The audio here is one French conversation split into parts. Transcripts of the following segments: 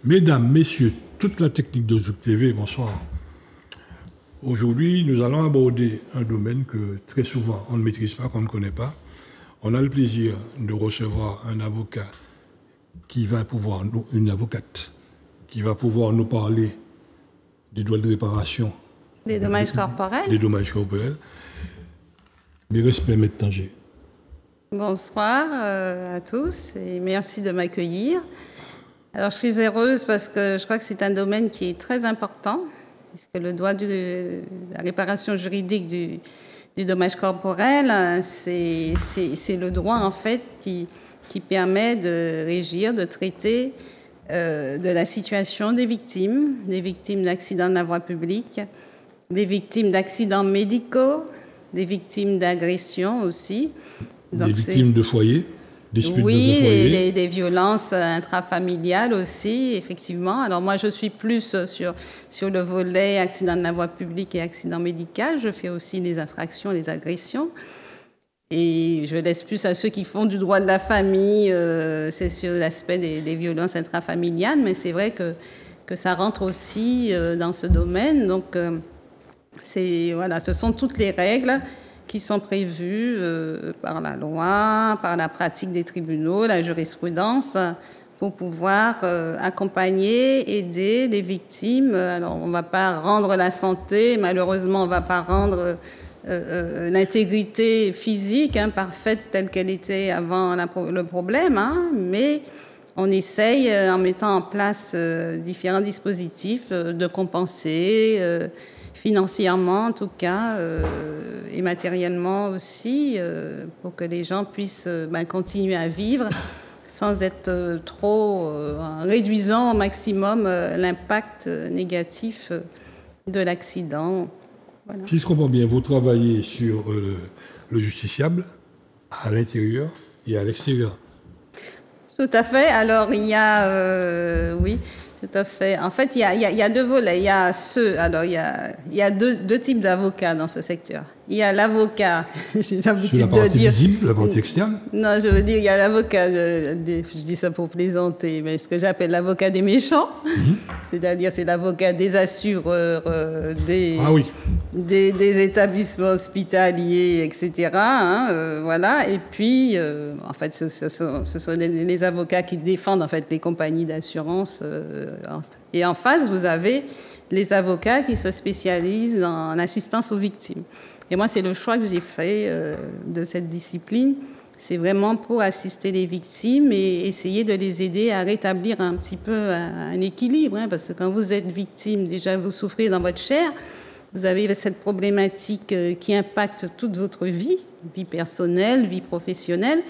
Mesdames, messieurs, toute la technique de Zouk TV, bonsoir. Aujourd'hui, nous allons aborder un domaine que très souvent on ne maîtrise pas, qu'on ne connaît pas. On a le plaisir de recevoir un avocat une avocate qui va pouvoir nous parler des droits de réparation. Des dommages corporels. Des dommages corporels. Mes respects, Maître Tanger. Bonsoir à tous et merci de m'accueillir. Alors, je suis heureuse parce que je crois que c'est un domaine qui est très important, puisque le droit de la réparation juridique du dommage corporel, c'est le droit, en fait, qui permet de régir, de traiter de la situation des victimes d'accidents de la voie publique, des victimes d'accidents médicaux, des victimes d'agressions aussi. Donc, des victimes de foyer, disputes oui, dans un foyer. des violences intrafamiliales aussi, effectivement. Alors moi, je suis plus sur le volet accident de la voie publique et accident médical. Je fais aussi les infractions, les agressions. Et je laisse plus à ceux qui font du droit de la famille, c'est sur l'aspect des violences intrafamiliales, mais c'est vrai que ça rentre aussi dans ce domaine. Donc, voilà, ce sont toutes les règles qui sont prévues par la loi, par la pratique des tribunaux, la jurisprudence, pour pouvoir accompagner, aider les victimes. Alors, on ne va pas rendre la santé, malheureusement, on ne va pas rendre l'intégrité physique parfaite telle qu'elle était avant le problème, mais on essaye, en mettant en place différents dispositifs, de compenser financièrement en tout cas, et matériellement aussi, pour que les gens puissent continuer à vivre sans être trop réduisant au maximum l'impact négatif de l'accident. Voilà. Si je comprends bien, vous travaillez sur le justiciable à l'intérieur et à l'extérieur. Tout à fait. Alors, il y a... oui. Tout à fait. En fait, il y a deux volets. Il y a deux types d'avocats dans ce secteur. Il y a l'avocat, j'ai l'habitude la partie de dire... visible, la partie externe. Non, je veux dire, il y a l'avocat, je dis ça pour plaisanter, mais ce que j'appelle l'avocat des méchants, c'est-à-dire c'est l'avocat des assureurs, des établissements hospitaliers, etc. Voilà. Et puis, en fait, ce sont les avocats qui défendent en fait les compagnies d'assurance. Et en face, vous avez les avocats qui se spécialisent en assistance aux victimes. Et moi, c'est le choix que j'ai fait de cette discipline. C'est vraiment pour assister les victimes et essayer de les aider à rétablir un petit peu un équilibre. Parce que quand vous êtes victime, déjà, vous souffrez dans votre chair. Vous avez cette problématique qui impacte toute votre vie personnelle, vie professionnelle.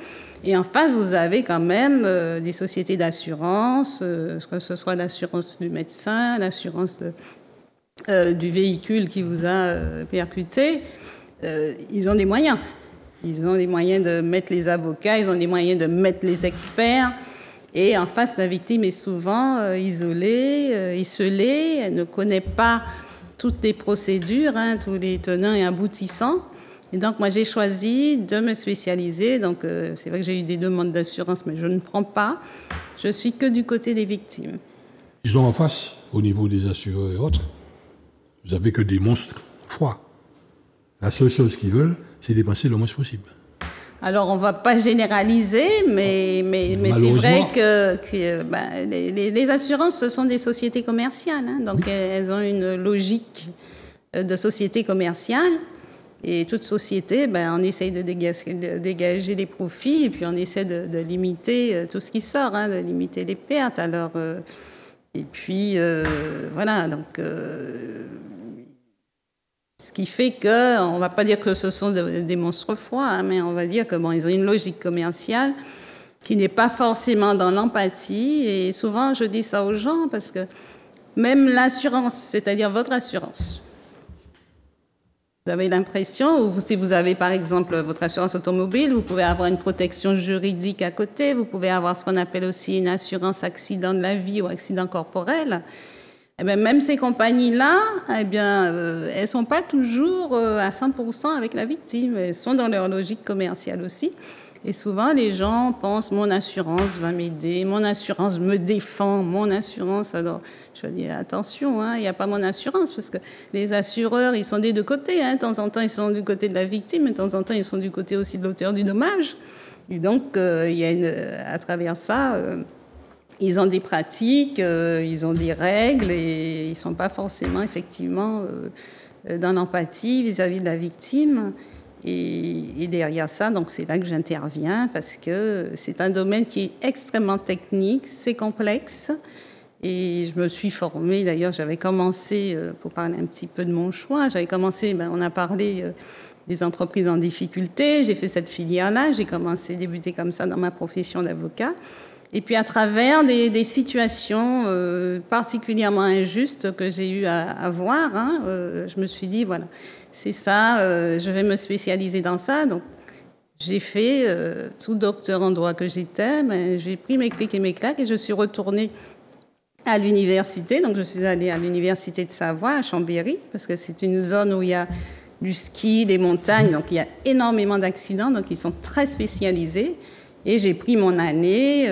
Et en face, vous avez quand même des sociétés d'assurance, que ce soit l'assurance du médecin, l'assurance du véhicule qui vous a percuté. Ils ont des moyens. Ils ont les moyens de mettre les avocats, ils ont les moyens de mettre les experts. Et en face, la victime est souvent isolée, isolée, elle ne connaît pas toutes les procédures, tous les tenants et aboutissants. Et donc, moi, j'ai choisi de me spécialiser. Donc, c'est vrai que j'ai eu des demandes d'assurance, mais je ne prends pas. Je suis que du côté des victimes. Ils ont en face, au niveau des assureurs et autres, vous n'avez que des monstres froids. La seule chose qu'ils veulent, c'est dépenser le moins possible. Alors, on ne va pas généraliser, mais c'est vrai que les assurances, ce sont des sociétés commerciales. Donc, elles ont une logique de société commerciale. Et toute société, on essaye de dégager les profits et puis on essaie de limiter tout ce qui sort, de limiter les pertes. Alors, et puis, voilà, donc... ce qui fait qu'on ne va pas dire que ce sont des monstres froids, mais on va dire que ils ont une logique commerciale qui n'est pas forcément dans l'empathie. Et souvent, je dis ça aux gens parce que même l'assurance, c'est-à-dire votre assurance, vous avez l'impression, ou si vous avez par exemple votre assurance automobile, vous pouvez avoir une protection juridique à côté, vous pouvez avoir ce qu'on appelle aussi une assurance accident de la vie ou accident corporel. Eh bien, même ces compagnies-là, elles ne sont pas toujours à 100% avec la victime. Elles sont dans leur logique commerciale aussi. Et souvent, les gens pensent, mon assurance va m'aider, mon assurance me défend, mon assurance... Alors, je dis, attention, hein, il n'y a pas mon assurance, parce que les assureurs, ils sont des deux côtés. Hein. De temps en temps, ils sont du côté de la victime, mais de temps en temps, ils sont du côté aussi de l'auteur du dommage. Et donc, il y a à travers ça, ils ont des pratiques, ils ont des règles, et ils ne sont pas forcément, effectivement, dans l'empathie vis-à-vis de la victime. Et derrière ça, donc c'est là que j'interviens, parce que c'est un domaine qui est extrêmement technique, c'est complexe. Et je me suis formée, d'ailleurs, j'avais commencé, pour parler un petit peu de mon choix, j'avais commencé, on a parlé des entreprises en difficulté, j'ai fait cette filière-là, j'ai commencé, débuté comme ça dans ma profession d'avocat. Et puis à travers des situations particulièrement injustes que j'ai eu à voir, hein, je me suis dit, voilà, c'est ça, je vais me spécialiser dans ça. Donc j'ai fait, tout docteur en droit que j'étais, mais j'ai pris mes clics et mes claques et je suis retournée à l'université. Donc je suis allée à l'université de Savoie, à Chambéry, parce que c'est une zone où il y a du ski, des montagnes, donc il y a énormément d'accidents, donc ils sont très spécialisés. Et j'ai pris mon année,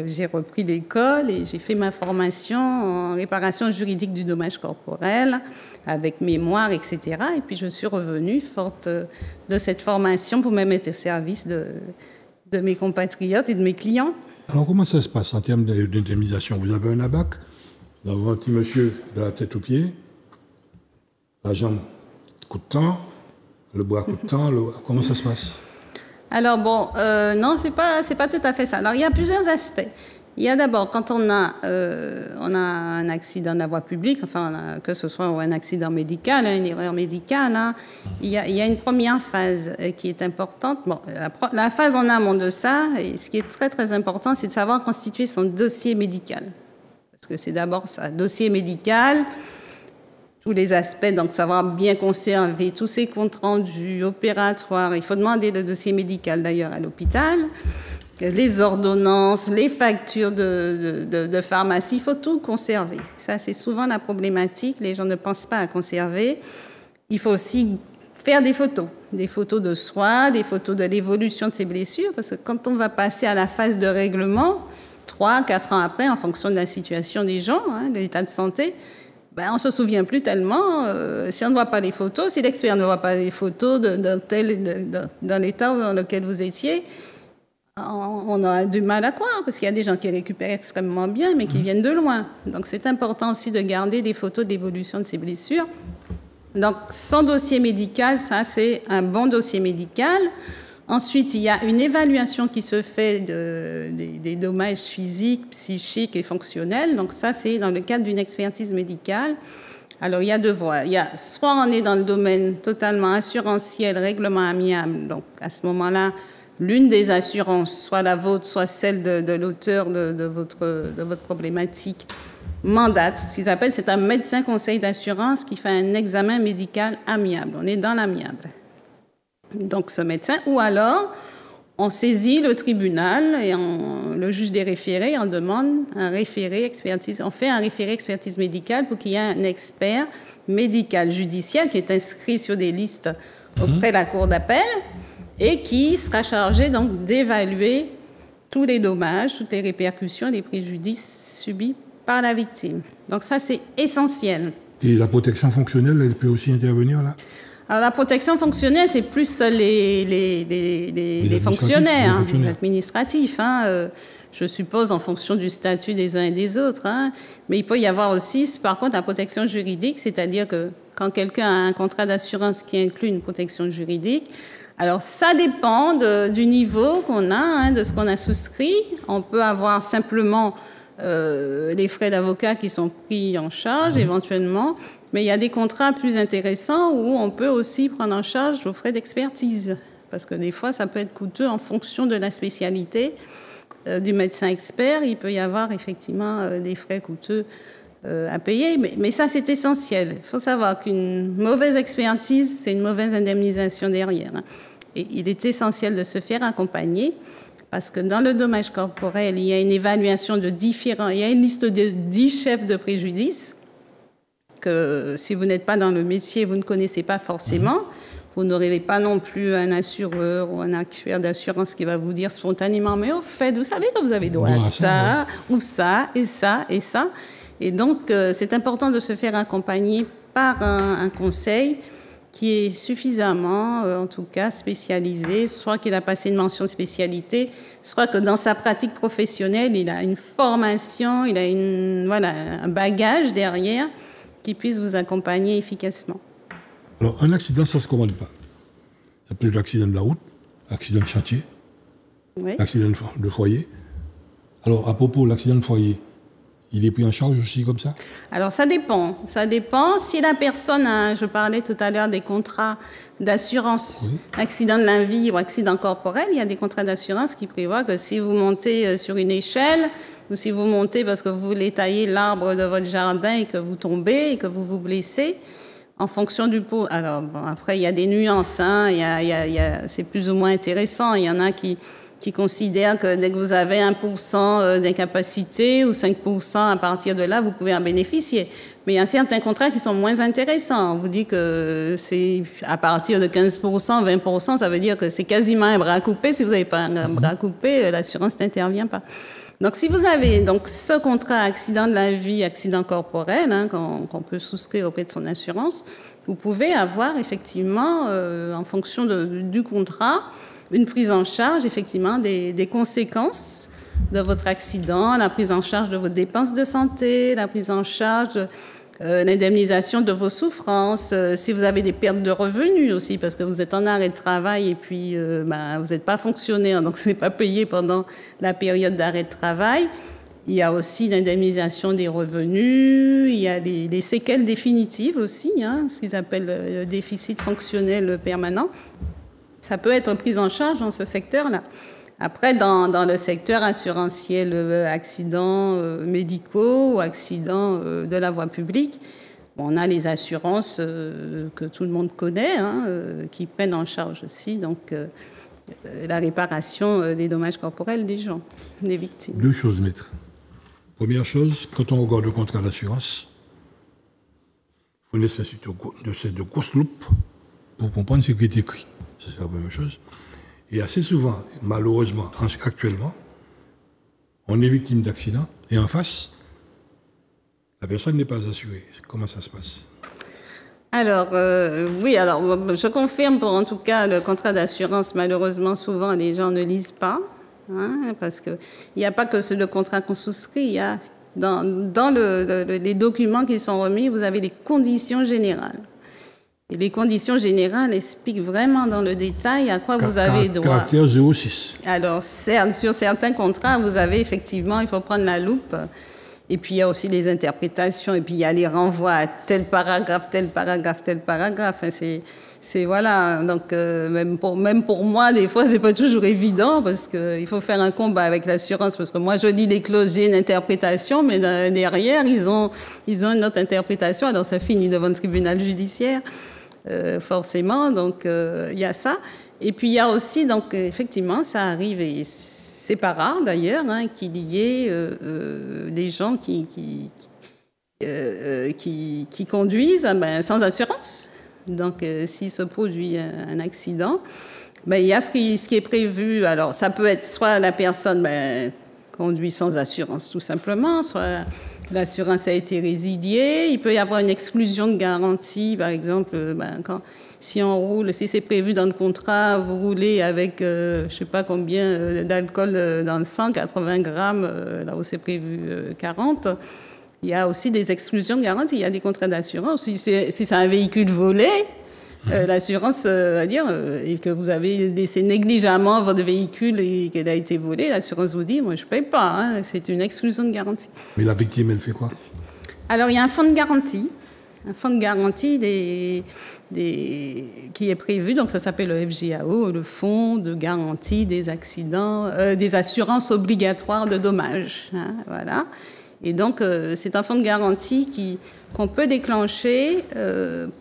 j'ai repris l'école et j'ai fait ma formation en réparation juridique du dommage corporel avec mémoire, etc. Et puis je suis revenue forte de cette formation pour me mettre au service de mes compatriotes et de mes clients. Alors comment ça se passe en termes d'indemnisation? Vous avez un abac, vous avez un petit monsieur de la tête aux pieds, la jambe coûte tant, le bras coûte tant, comment ça se passe? Alors bon, non, c'est pas tout à fait ça. Alors il y a plusieurs aspects. Il y a d'abord quand on a un accident de la voie publique, enfin que ce soit un accident médical, une erreur médicale, hein, il y a une première phase qui est importante. Bon, la phase en amont de ça, et ce qui est très très important, c'est de savoir constituer son dossier médical, parce que c'est d'abord ça, dossier médical. Tous les aspects, donc savoir bien conserver tous ces comptes rendus opératoires. Il faut demander le dossier médical d'ailleurs à l'hôpital, les ordonnances, les factures de pharmacie, il faut tout conserver. Ça, c'est souvent la problématique, les gens ne pensent pas à conserver. Il faut aussi faire des photos de soi, des photos de l'évolution de ses blessures, parce que quand on va passer à la phase de règlement, 3-4 ans après, en fonction de la situation des gens, hein, de l'état de santé, on ne se souvient plus tellement. Si on ne voit pas les photos, si l'expert ne voit pas les photos dans l'état dans lequel vous étiez, on a du mal à croire, parce qu'il y a des gens qui récupèrent extrêmement bien, mais qui viennent de loin. Donc c'est important aussi de garder des photos d'évolution de ces blessures. Donc son dossier médical, ça c'est un bon dossier médical. Ensuite, il y a une évaluation qui se fait des dommages physiques, psychiques et fonctionnels. Donc ça, c'est dans le cadre d'une expertise médicale. Alors, il y a deux voies. Il y a soit on est dans le domaine totalement assurantiel, règlement amiable. Donc, à ce moment-là, l'une des assurances, soit la vôtre, soit celle de l'auteur de votre problématique, mandate. Ce qu'ils appellent, c'est un médecin conseil d'assurance qui fait un examen médical amiable. On est dans l'amiable. Donc ce médecin, ou alors on saisit le tribunal et le juge des référés, on demande un référé expertise, on fait un référé expertise médicale pour qu'il y ait un expert médical judiciaire qui est inscrit sur des listes auprès de la cour d'appel et qui sera chargé donc d'évaluer tous les dommages, toutes les répercussions, les préjudices subis par la victime. Donc ça c'est essentiel. Et la protection fonctionnelle, elle peut aussi intervenir là? Alors, la protection fonctionnelle, c'est plus les fonctionnaires, les administratifs. Hein, je suppose, en fonction du statut des uns et des autres. Hein. Mais il peut y avoir aussi, par contre, la protection juridique, c'est-à-dire que quand quelqu'un a un contrat d'assurance qui inclut une protection juridique, alors ça dépend du niveau qu'on a, hein, de ce qu'on a souscrit. On peut avoir simplement les frais d'avocat qui sont pris en charge, éventuellement. Mais il y a des contrats plus intéressants où on peut aussi prendre en charge vos frais d'expertise. Parce que des fois, ça peut être coûteux en fonction de la spécialité du médecin expert. Il peut y avoir effectivement des frais coûteux à payer. Mais ça, c'est essentiel. Il faut savoir qu'une mauvaise expertise, c'est une mauvaise indemnisation derrière. Hein. Et il est essentiel de se faire accompagner. Parce que dans le dommage corporel, il y a une évaluation de différents... Il y a une liste de 10 chefs de préjudice que si vous n'êtes pas dans le métier, vous ne connaissez pas forcément. Vous n'aurez pas non plus un assureur ou un actuaire d'assurance qui va vous dire spontanément, mais au fait, vous savez que vous avez droit à ça, ou ça, et ça, et ça. Et donc, c'est important de se faire accompagner par un conseil qui est suffisamment, en tout cas, spécialisé, soit qu'il a passé une mention de spécialité, soit que dans sa pratique professionnelle, il a une formation, il a un bagage derrière qui puisse vous accompagner efficacement. Alors, un accident, ça ne se commande pas. Ça peut être l'accident de la route, accident de chantier, Oui. accident de foyer. Alors, à propos de l'accident de foyer, il est pris en charge aussi comme ça? Alors, ça dépend. Ça dépend. Si la personne je parlais tout à l'heure des contrats d'assurance, accident de la vie ou accident corporel, il y a des contrats d'assurance qui prévoient que si vous montez sur une échelle ou si vous montez parce que vous voulez tailler l'arbre de votre jardin et que vous tombez et que vous vous blessez, en fonction du pot. Alors, bon, après, il y a des nuances. Hein. C'est plus ou moins intéressant. Il y en a qui considèrent que dès que vous avez 1% d'incapacité ou 5%, à partir de là, vous pouvez en bénéficier. Mais il y a certains contrats qui sont moins intéressants. On vous dit que c'est à partir de 15%, 20%, ça veut dire que c'est quasiment un bras coupé. Si vous n'avez pas un bras coupé, l'assurance n'intervient pas. Donc, si vous avez donc ce contrat accident de la vie, accident corporel, hein, qu'on peut souscrire auprès de son assurance, vous pouvez avoir effectivement, en fonction du contrat, une prise en charge, effectivement, des conséquences de votre accident, la prise en charge de vos dépenses de santé, la prise en charge de l'indemnisation de vos souffrances, si vous avez des pertes de revenus aussi, parce que vous êtes en arrêt de travail et puis vous n'êtes pas fonctionnaire, donc ce n'est pas payé pendant la période d'arrêt de travail. Il y a aussi l'indemnisation des revenus, il y a les séquelles définitives aussi, hein, ce qu'ils appellent le déficit fonctionnel permanent. Ça peut être pris en charge dans ce secteur-là. Après, dans le secteur assurantiel, accidents médicaux ou accidents de la voie publique, on a les assurances que tout le monde connaît, hein, qui prennent en charge aussi donc, la réparation des dommages corporels des gens, des victimes. Deux choses, maître. Première chose, quand on regarde le contrat d'assurance, il faut une espèce de grosse loupe pour comprendre ce qui est écrit. C'est la première chose. Et assez souvent, malheureusement, actuellement, on est victime d'accidents et en face, la personne n'est pas assurée. Comment ça se passe? Alors, oui, alors, je confirme pour en tout cas le contrat d'assurance, malheureusement, souvent les gens ne lisent pas, hein, parce qu'il n'y a pas que le contrat qu'on souscrit, il y a dans les documents qui sont remis, vous avez les conditions générales. Et les conditions générales expliquent vraiment dans le détail à quoi vous avez droit. Caractère 06. Alors, sur certains contrats, vous avez effectivement, il faut prendre la loupe. Et puis, il y a aussi les interprétations. Et puis, il y a les renvois à tel paragraphe, tel paragraphe, tel paragraphe. C'est voilà. Donc, même pour moi, des fois, c'est pas toujours évident parce qu'il faut faire un combat avec l'assurance. Parce que moi, je lis les clauses, j'ai une interprétation, mais derrière, ils ont une autre interprétation. Alors, ça finit devant le tribunal judiciaire. Forcément, donc il y a ça. Et puis il y a aussi, donc effectivement, ça arrive, et c'est pas rare d'ailleurs, hein, qu'il y ait des gens qui conduisent sans assurance. Donc s'il se produit un accident, il y a ce qui est prévu. Alors ça peut être soit la personne conduit sans assurance tout simplement, soit l'assurance a été résiliée. Il peut y avoir une exclusion de garantie, par exemple, si on roule, si c'est prévu dans le contrat, vous roulez avec, je ne sais pas combien d'alcool dans le sang, 80 grammes, là où c'est prévu 40. Il y a aussi des exclusions de garantie. Il y a des contrats d'assurance. Si c'est un véhicule volé, l'assurance va dire et que vous avez laissé négligemment votre véhicule et qu'il a été volé, l'assurance vous dit, moi je ne paye pas, hein, c'est une exclusion de garantie. Mais la victime, elle fait quoi? Alors, il y a un fonds de garantie. Un fonds de garantie qui est prévu, donc ça s'appelle le FGAO, le Fonds de garantie des accidents, des assurances obligatoires de dommages. Hein, voilà. Et donc, c'est un fonds de garantie qu'on peut déclencher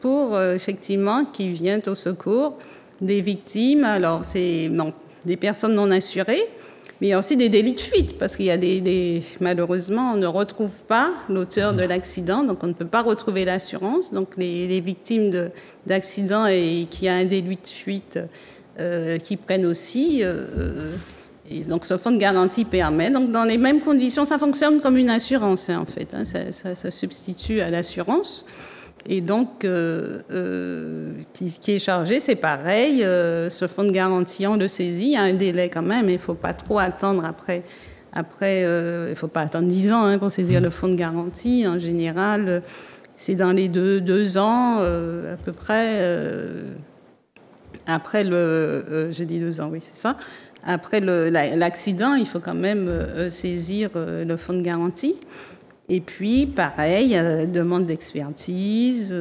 pour, effectivement, qui vient au secours des victimes. Alors, c'est des personnes non assurées, Mais il y a aussi des délits de fuite, parce qu'il y a malheureusement, on ne retrouve pas l'auteur de l'accident, donc on ne peut pas retrouver l'assurance. Donc les victimes d'accidents et qui a un délit de fuite qui prennent aussi. Et donc ce fonds de garantie permet, donc dans les mêmes conditions, ça fonctionne comme une assurance en fait, hein, ça substitue à l'assurance. Et donc, qui est chargé, c'est pareil. Ce fonds de garantie, on le saisit. Il y a un délai quand même. Il ne faut pas trop attendre après. Il ne faut pas attendre 10 ans pour saisir le fonds de garantie. En général, c'est dans les deux ans, à peu près. Après je dis 2 ans, oui, c'est ça. Après l'accident, il faut quand même saisir le fonds de garantie. Et puis, pareil, demande d'expertise,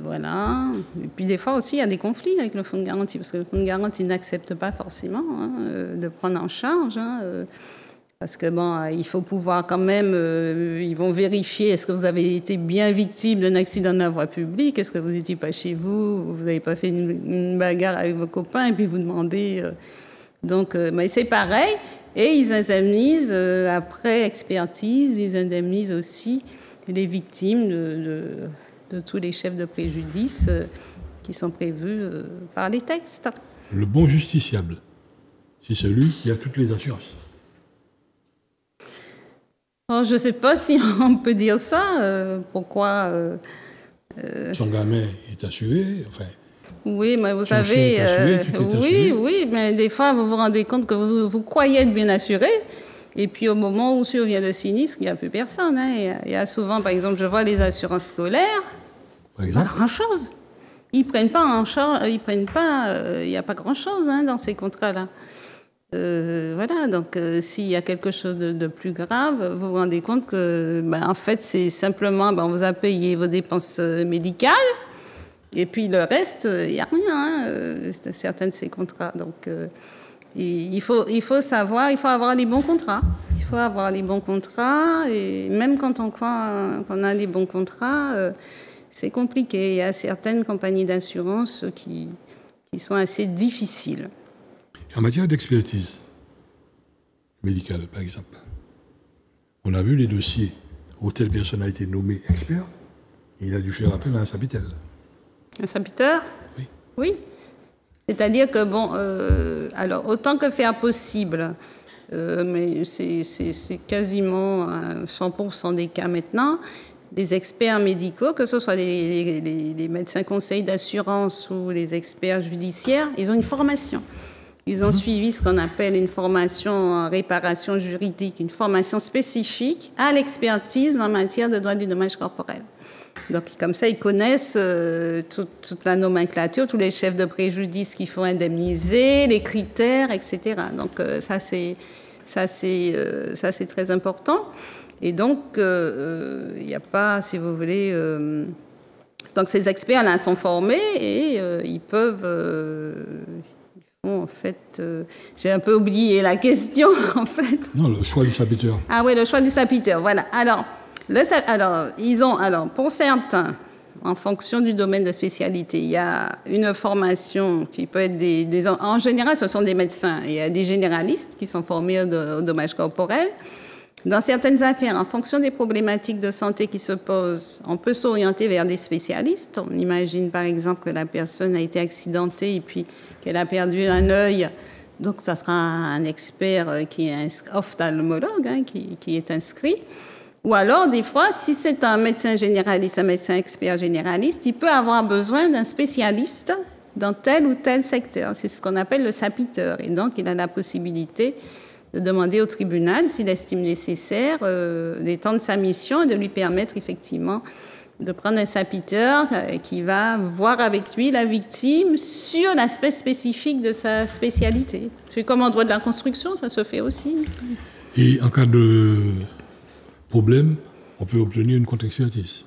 voilà. Et puis, des fois aussi, il y a des conflits avec le fonds de garantie, parce que le fonds de garantie n'accepte pas forcément de prendre en charge, parce que, bon, il faut pouvoir quand même, ils vont vérifier, est-ce que vous avez été bien victime d'un accident de la voie publique, est-ce que vous n'étiez pas chez vous, vous n'avez pas fait une bagarre avec vos copains, et puis vous demandez... Donc, mais c'est pareil. Et ils indemnisent, après expertise, ils indemnisent aussi les victimes de tous les chefs de préjudice qui sont prévus par les textes. Le bon justiciable, c'est celui qui a toutes les assurances. Alors, je ne sais pas si on peut dire ça. Pourquoi Son gamin est assuré, enfin... Oui, mais vous savez, oui, mais des fois, vous vous rendez compte que vous croyez être bien assuré, et puis au moment où survient le sinistre, il n'y a plus personne. Il y a souvent, par exemple, je vois les assurances scolaires, pas grand-chose. Ils prennent pas en charge, il n'y a pas grand-chose dans ces contrats-là. Voilà, donc s'il y a quelque chose de plus grave, vous vous rendez compte que, en fait, c'est simplement, on vous a payé vos dépenses médicales. Et puis le reste, il n'y a rien, certains de ces contrats. Donc il faut savoir, il faut avoir les bons contrats. Il faut avoir les bons contrats. Et même quand on croit qu'on a les bons contrats, c'est compliqué. Il y a certaines compagnies d'assurance qui sont assez difficiles. En matière d'expertise médicale, par exemple, on a vu les dossiers où telle personne a été nommée expert, et il a dû faire appel à un sapitel. Un sapiteur ? Oui. Oui. C'est-à-dire que, alors, autant que faire possible, mais c'est quasiment 100% des cas maintenant, les experts médicaux, que ce soit les médecins conseils d'assurance ou les experts judiciaires, ils ont une formation. Ils ont suivi ce qu'on appelle une formation en réparation juridique, une formation spécifique à l'expertise en matière de droit du dommage corporel. Donc, comme ça, ils connaissent toute la nomenclature, tous les chefs de préjudice qu'il faut indemniser, les critères, etc. Donc, ça, c'est très important. Et donc, il n'y a pas, si vous voulez... donc, ces experts-là sont formés et ils peuvent... en fait, j'ai un peu oublié la question, en fait. Non, le choix du sapiteur. Ah oui, le choix du sapiteur, voilà. Alors, pour certains, en fonction du domaine de spécialité, il y a une formation qui peut être en général, ce sont des médecins. Il y a des généralistes qui sont formés au dommage corporel. Dans certaines affaires, en fonction des problématiques de santé qui se posent, on peut s'orienter vers des spécialistes. On imagine par exemple que la personne a été accidentée et puis qu'elle a perdu un œil. Donc, ça sera un expert qui est ophtalmologue, qui est inscrit. Ou alors, des fois, si c'est un médecin généraliste, un médecin expert généraliste, il peut avoir besoin d'un spécialiste dans tel ou tel secteur. C'est ce qu'on appelle le sapiteur. Et donc, il a la possibilité de demander au tribunal, s'il estime nécessaire, d'étendre sa mission et de lui permettre effectivement de prendre un sapiteur qui va voir avec lui la victime sur l'aspect spécifique de sa spécialité. C'est comme en droit de la construction, ça se fait aussi. Et en cas de problème, on peut obtenir une contre-expertise.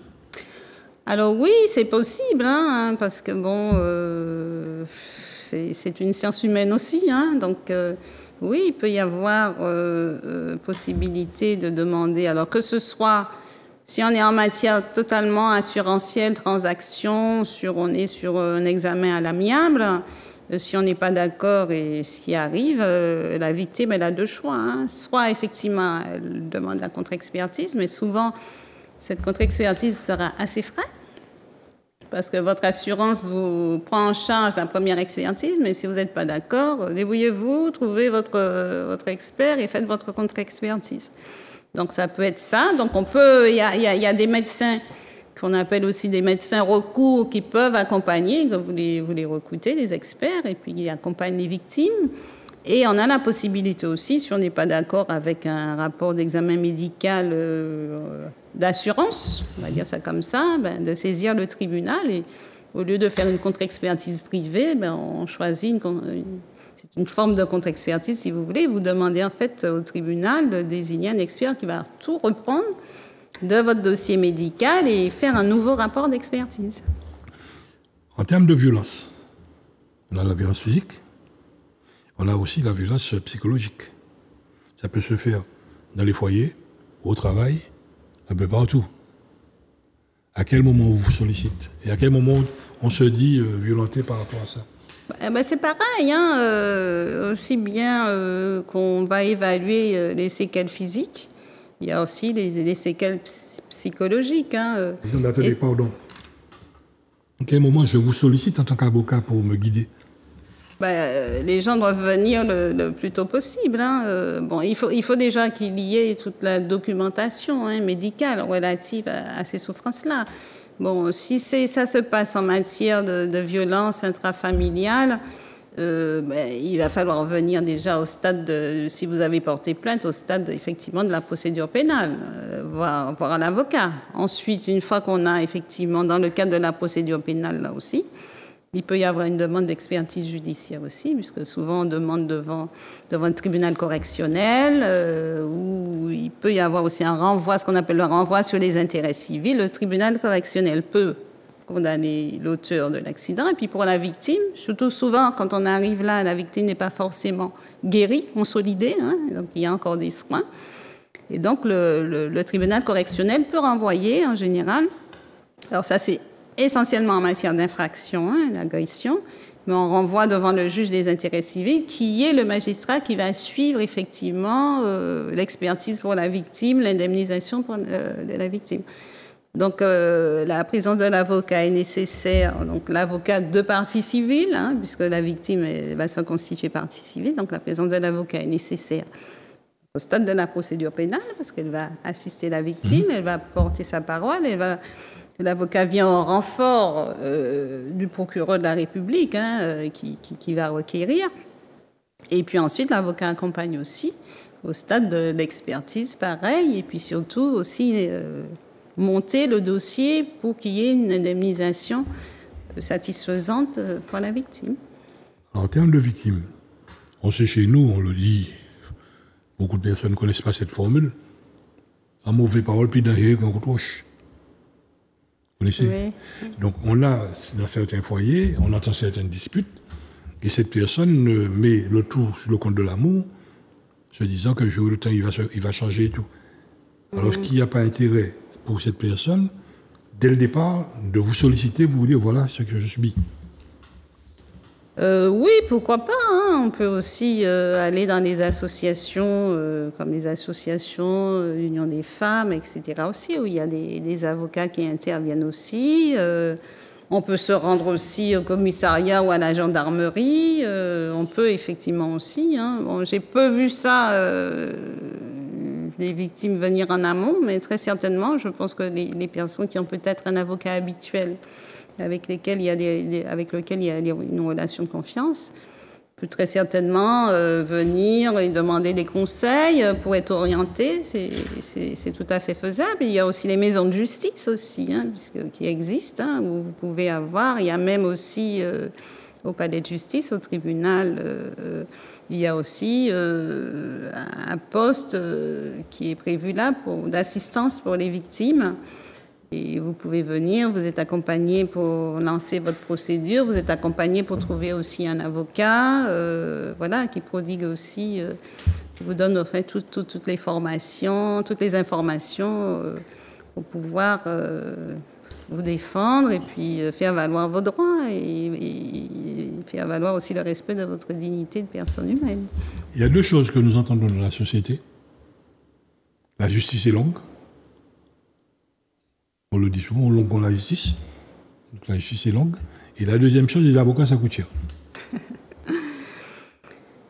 Alors oui, c'est possible, parce que c'est une science humaine aussi, donc oui, il peut y avoir possibilité de demander, alors que ce soit, si on est en matière totalement assurantielle, transaction, on est sur un examen à l'amiable, Si on n'est pas d'accord et ce qui arrive, la victime, elle a deux choix, hein. Soit, effectivement, elle demande la contre-expertise, mais souvent, cette contre-expertise sera assez frais, parce que votre assurance vous prend en charge la première expertise, mais si vous n'êtes pas d'accord, débrouillez-vous, trouvez votre expert et faites votre contre-expertise. Donc, ça peut être ça. Donc, il y a des médecins qu'on appelle aussi des médecins recours qui peuvent accompagner, vous les recrutez, des experts, et puis ils accompagnent les victimes. Et on a la possibilité aussi, si on n'est pas d'accord avec un rapport d'examen médical d'assurance, on va dire ça comme ça, de saisir le tribunal et au lieu de faire une contre-expertise privée, on choisit c'est une forme de contre-expertise si vous voulez. Vous demandez en fait au tribunal de désigner un expert qui va tout reprendre de votre dossier médical et faire un nouveau rapport d'expertise. En termes de violence, on a la violence physique, on a aussi la violence psychologique. Ça peut se faire dans les foyers, au travail, un peu partout. À quel moment on vous sollicite? Et à quel moment on se dit violenté par rapport à ça? C'est pareil, hein, aussi bien qu'on va évaluer les séquelles physiques, il y a aussi les séquelles psychologiques. Hein. Attendez, pardon. À quel moment je vous sollicite en tant qu'avocat pour me guider? Les gens doivent venir le plus tôt possible. Hein. Il faut déjà qu'il y ait toute la documentation médicale relative à ces souffrances-là. Bon, si ça se passe en matière de violence intrafamiliale, il va falloir venir déjà au stade si vous avez porté plainte, au stade effectivement de la procédure pénale, voir un avocat. Ensuite, une fois qu'on a effectivement, dans le cadre de la procédure pénale là aussi, il peut y avoir une demande d'expertise judiciaire aussi, puisque souvent on demande devant le tribunal correctionnel, où il peut y avoir aussi un renvoi, ce qu'on appelle le renvoi sur les intérêts civils. Le tribunal correctionnel peut condamner l'auteur de l'accident. Et puis pour la victime, surtout souvent quand on arrive là, la victime n'est pas forcément guérie, consolidée, hein, donc il y a encore des soins. Et donc le tribunal correctionnel peut renvoyer en général. Alors ça c'est essentiellement en matière d'infraction, l'agression, mais on renvoie devant le juge des intérêts civils, qui est le magistrat qui va suivre effectivement l'expertise pour la victime, l'indemnisation de la victime. Donc la présence de l'avocat est nécessaire, donc l'avocat de partie civile, hein, puisque la victime va se constituer partie civile, donc la présence de l'avocat est nécessaire au stade de la procédure pénale, parce qu'elle va assister la victime, elle va porter sa parole, l'avocat vient en renfort du procureur de la République qui va requérir. Et puis ensuite, l'avocat accompagne aussi au stade de l'expertise, pareil. Et puis surtout aussi monter le dossier pour qu'il y ait une indemnisation satisfaisante pour la victime. En termes de victimes, on sait chez nous, on le dit, beaucoup de personnes ne connaissent pas cette formule. En mauvais parole, puis derrière, qu'on retrouche. Vous connaissez? Oui. Donc, on a, dans certains foyers, on entend certaines disputes, et cette personne met le tout sur le compte de l'amour, se disant que jour le temps, il va changer et tout. Alors, est-ce qu'il n'y a pas intérêt pour cette personne, dès le départ, de vous solliciter, pour vous dire, voilà ce que je subis? Oui, pourquoi pas. Hein. On peut aussi aller dans les associations, comme les associations Union des femmes, etc. aussi, où il y a des avocats qui interviennent aussi. On peut se rendre aussi au commissariat ou à la gendarmerie. On peut effectivement aussi. Hein. Bon, j'ai peu vu ça, les victimes venir en amont, mais très certainement, je pense que les personnes qui ont peut-être un avocat habituel, avec lequel il y a une relation de confiance, peut très certainement venir et demander des conseils pour être orienté. C'est tout à fait faisable. Il y a aussi les maisons de justice aussi, hein, qui existent, hein, où vous pouvez avoir. Il y a même aussi au palais de justice, au tribunal, il y a aussi un poste qui est prévu là d'assistance pour les victimes. Et vous pouvez venir, vous êtes accompagné pour lancer votre procédure, vous êtes accompagné pour trouver aussi un avocat, qui prodigue aussi, qui vous donne en fait toutes les formations, toutes les informations pour pouvoir vous défendre et puis faire valoir vos droits et faire valoir aussi le respect de votre dignité de personne humaine. Il y a deux choses que nous entendons dans la société. La justice est longue. On le dit souvent, on longue la justice. Donc la justice est longue. Et la deuxième chose, les avocats, ça coûte cher.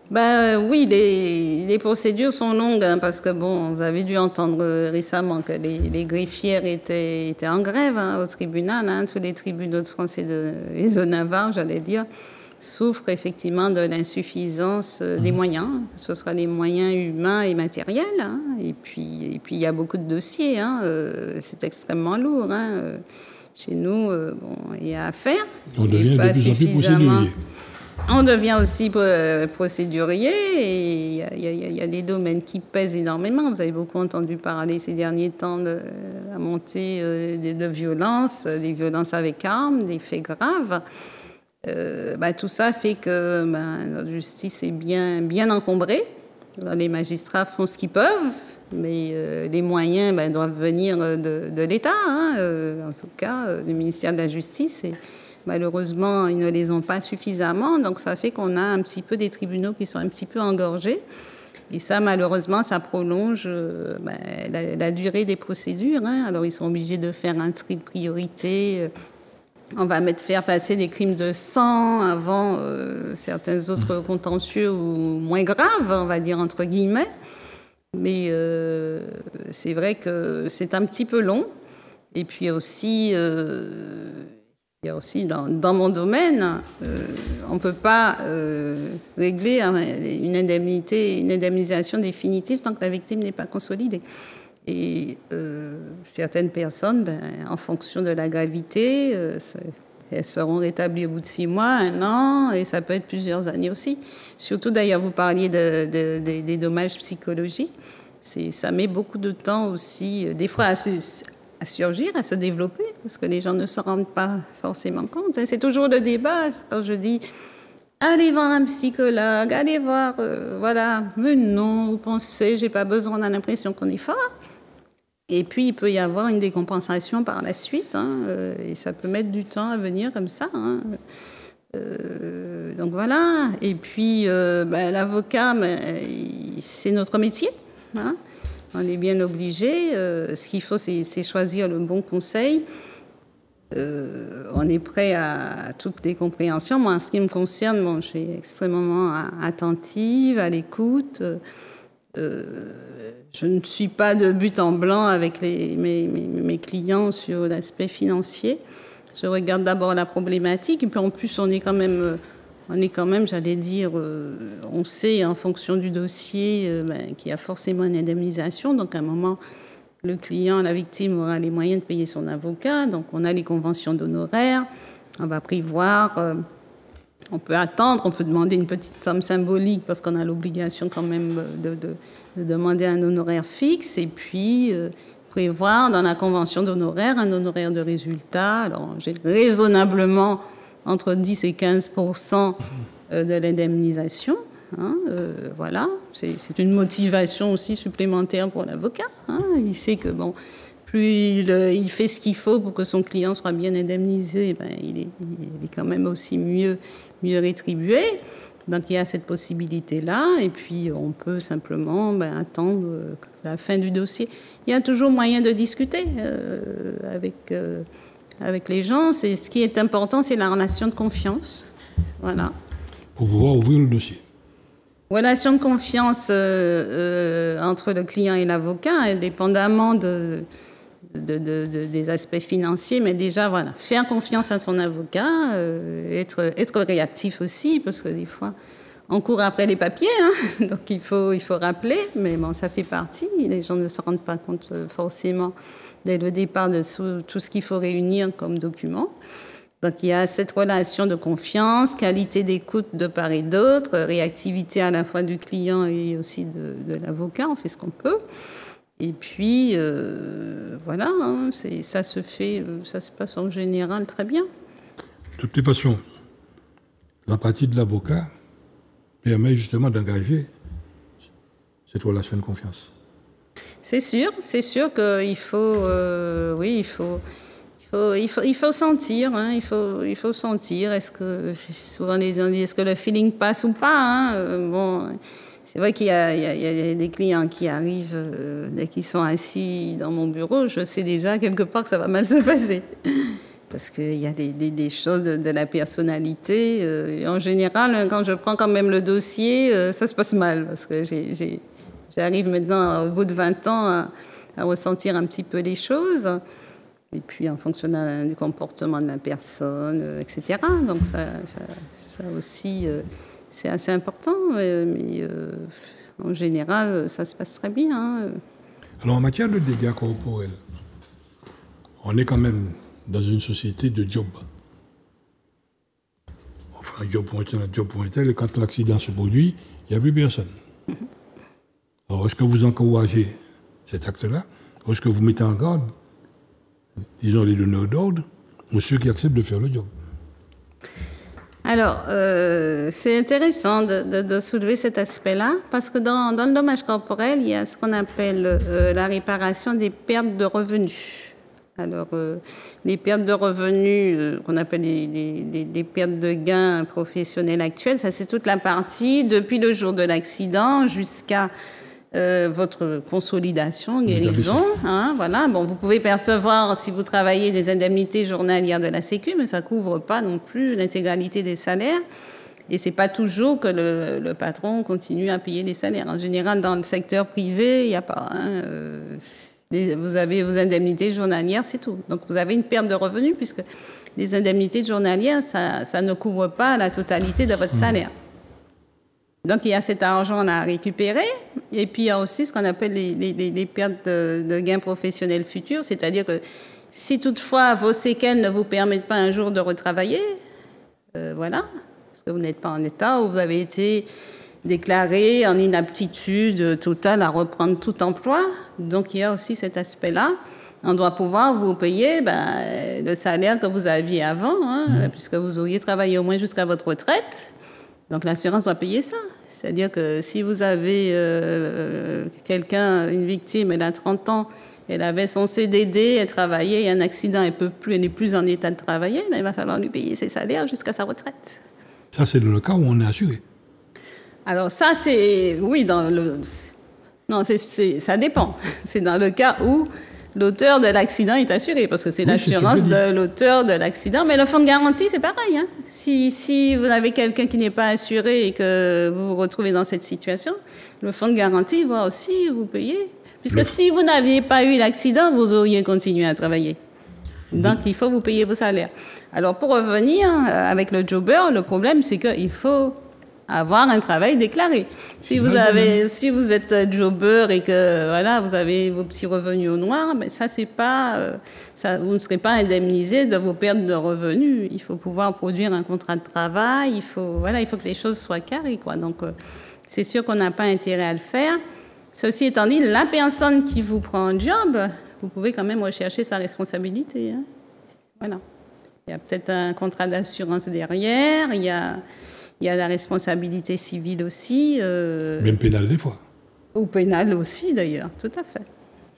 Oui, les procédures sont longues, hein, parce que, bon, vous avez dû entendre récemment que les greffières étaient en grève, hein, au tribunal. Hein, tous les tribunaux de France et de Navarre, j'allais dire, souffrent effectivement de l'insuffisance des moyens, que ce soit les moyens humains et matériels. Hein, et puis, il y a beaucoup de dossiers. Hein, c'est extrêmement lourd. Hein, chez nous, il y a à faire. On devient de plus en plus procédurier. On devient aussi procédurier et il y a des domaines qui pèsent énormément. Vous avez beaucoup entendu parler ces derniers temps de la montée de violences, des violences avec armes, des faits graves. Tout ça fait que notre justice est bien encombrée. Alors, les magistrats font ce qu'ils peuvent, mais les moyens doivent venir de l'État, hein, en tout cas du ministère de la Justice. Et malheureusement, ils ne les ont pas suffisamment, donc ça fait qu'on a un petit peu des tribunaux qui sont un petit peu engorgés. Et ça, malheureusement, ça prolonge la durée des procédures. Hein. Alors, ils sont obligés de faire un tri de priorité. On va faire passer des crimes de sang avant certains autres contentieux ou moins graves, on va dire entre guillemets. Mais c'est vrai que c'est un petit peu long. Et puis aussi, il y a aussi dans mon domaine, on ne peut pas régler une indemnisation définitive tant que la victime n'est pas consolidée. Et certaines personnes, en fonction de la gravité, elles seront rétablies au bout de 6 mois, 1 an, et ça peut être plusieurs années aussi. Surtout, d'ailleurs, vous parliez des dommages psychologiques. Ça met beaucoup de temps aussi, des fois, à surgir, à se développer, parce que les gens ne se rendent pas forcément compte. C'est toujours le débat quand je dis allez voir un psychologue, allez voir, voilà. Mais non, vous pensez, j'ai pas besoin, on a l'impression qu'on est fort. Et puis, il peut y avoir une décompensation par la suite, hein, et ça peut mettre du temps à venir comme ça. Hein. Donc voilà. Et puis, l'avocat, c'est notre métier. Hein. On est bien obligé. Ce qu'il faut, c'est choisir le bon conseil. On est prêt à toutes les compréhensions. Moi, en ce qui me concerne, je suis extrêmement attentive, à l'écoute. Je ne suis pas de but en blanc avec mes clients sur l'aspect financier. Je regarde d'abord la problématique. Et puis en plus, on est quand même, j'allais dire, on sait en fonction du dossier qu'il y a forcément une indemnisation. Donc à un moment, le client, la victime aura les moyens de payer son avocat. Donc on a les conventions d'honoraires. On va prévoir, on peut attendre, on peut demander une petite somme symbolique parce qu'on a l'obligation quand même de demander un honoraire fixe. Et puis prévoir dans la convention d'honoraires un honoraire de résultat. Alors j'ai raisonnablement entre 10 et 15% de l'indemnisation. Hein, voilà, c'est une motivation aussi supplémentaire pour l'avocat. Hein. Il sait que plus il fait ce qu'il faut pour que son client soit bien indemnisé, il est quand même aussi mieux rétribué. Donc il y a cette possibilité-là, et puis on peut simplement attendre la fin du dossier. Il y a toujours moyen de discuter avec les gens. Ce qui est important, c'est la relation de confiance. Voilà. Pour pouvoir ouvrir le dossier. Relation de confiance entre le client et l'avocat, indépendamment des aspects financiers, mais déjà, voilà, faire confiance à son avocat, être réactif aussi, parce que des fois, on court après les papiers, hein, donc il faut rappeler, mais ça fait partie. Les gens ne se rendent pas compte forcément dès le départ de tout ce qu'il faut réunir comme document. Donc il y a cette relation de confiance, qualité d'écoute de part et d'autre, réactivité à la fois du client et aussi de l'avocat, on fait ce qu'on peut. Et puis voilà, hein, ça se passe en général très bien. De toute façon, la partie de l'avocat permet justement d'engager cette relation de confiance. C'est sûr qu'il faut, Il faut sentir, hein, il faut sentir. Est-ce que, souvent les gens disent, est-ce que le feeling passe ou pas, hein? Bon, c'est vrai qu'il y a des clients qui arrivent, dès qu'ils sont assis dans mon bureau, je sais déjà quelque part que ça va mal se passer. Parce qu'il y a des choses de la personnalité. Et en général, quand je prends quand même le dossier, ça se passe mal. Parce que j'arrive maintenant, au bout de 20 ans, à ressentir un petit peu les choses. Et puis en fonction du comportement de la personne, etc. Donc ça aussi, c'est assez important. Mais en général, ça se passe très bien. Hein. Alors en matière de dégâts corporels, on est quand même dans une société de job. On fait un job pour un job pour un tel, et quand l'accident se produit, il n'y a plus personne. Alors est-ce que vous encouragez cet acte-là, ou est-ce que vous mettez en garde, disons, les donneurs d'ordre, ou ceux qui acceptent de faire le job? Alors, c'est intéressant de soulever cet aspect-là, parce que dans le dommage corporel, il y a ce qu'on appelle la réparation des pertes de revenus. Alors, les pertes de revenus, qu'on appelle des pertes de gains professionnels actuels, ça c'est toute la partie depuis le jour de l'accident jusqu'à votre consolidation, guérison, hein, voilà. Bon, vous pouvez percevoir, si vous travaillez, des indemnités journalières de la Sécu, mais ça ne couvre pas non plus l'intégralité des salaires. Et ce n'est pas toujours que le patron continue à payer les salaires. En général, dans le secteur privé, il n'y a pas. Hein, vous avez vos indemnités journalières, c'est tout. Donc, vous avez une perte de revenus, puisque les indemnités journalières, ça ne couvre pas la totalité de votre salaire. Donc, il y a cet argent à récupérer. Et puis, il y a aussi ce qu'on appelle les pertes de gains professionnels futurs. C'est-à-dire que si toutefois vos séquelles ne vous permettent pas un jour de retravailler, voilà, parce que vous n'êtes pas en état ou vous avez été déclaré en inaptitude totale à reprendre tout emploi. Donc, il y a aussi cet aspect-là. On doit pouvoir vous payer le salaire que vous aviez avant, hein, puisque vous auriez travaillé au moins jusqu'à votre retraite. Donc, l'assurance doit payer ça. C'est-à-dire que si vous avez une victime, elle a 30 ans, elle avait son CDD, elle travaillait, il y a un accident, elle n'est plus en état de travailler, il va falloir lui payer ses salaires jusqu'à sa retraite. Ça, c'est le cas où on est assuré. Alors ça, c'est... Oui, non, ça dépend. C'est dans le cas où l'auteur de l'accident est assuré, parce que c'est l'assurance de l'auteur de l'accident. Mais le fonds de garantie, c'est pareil. Hein. Si vous avez quelqu'un qui n'est pas assuré et que vous vous retrouvez dans cette situation, le fonds de garantie va aussi vous payer. Puisque si vous n'aviez pas eu l'accident, vous auriez continué à travailler. Donc, il faut vous payer vos salaires. Alors, pour revenir avec le jobber, le problème, c'est qu'il faut avoir un travail déclaré. Si vous êtes jobber et que voilà, vous avez vos petits revenus au noir, ben ça c'est pas vous ne serez pas indemnisé de vos pertes de revenus. Il faut pouvoir produire un contrat de travail, il faut que les choses soient carrées, quoi. Donc c'est sûr qu'on n'a pas intérêt à le faire. Ceci étant dit, la personne qui vous prend un job, vous pouvez quand même rechercher sa responsabilité, hein. Voilà. Il y a peut-être un contrat d'assurance derrière, il y a la responsabilité civile aussi. Même pénale des fois. Ou pénale aussi, d'ailleurs, tout à fait.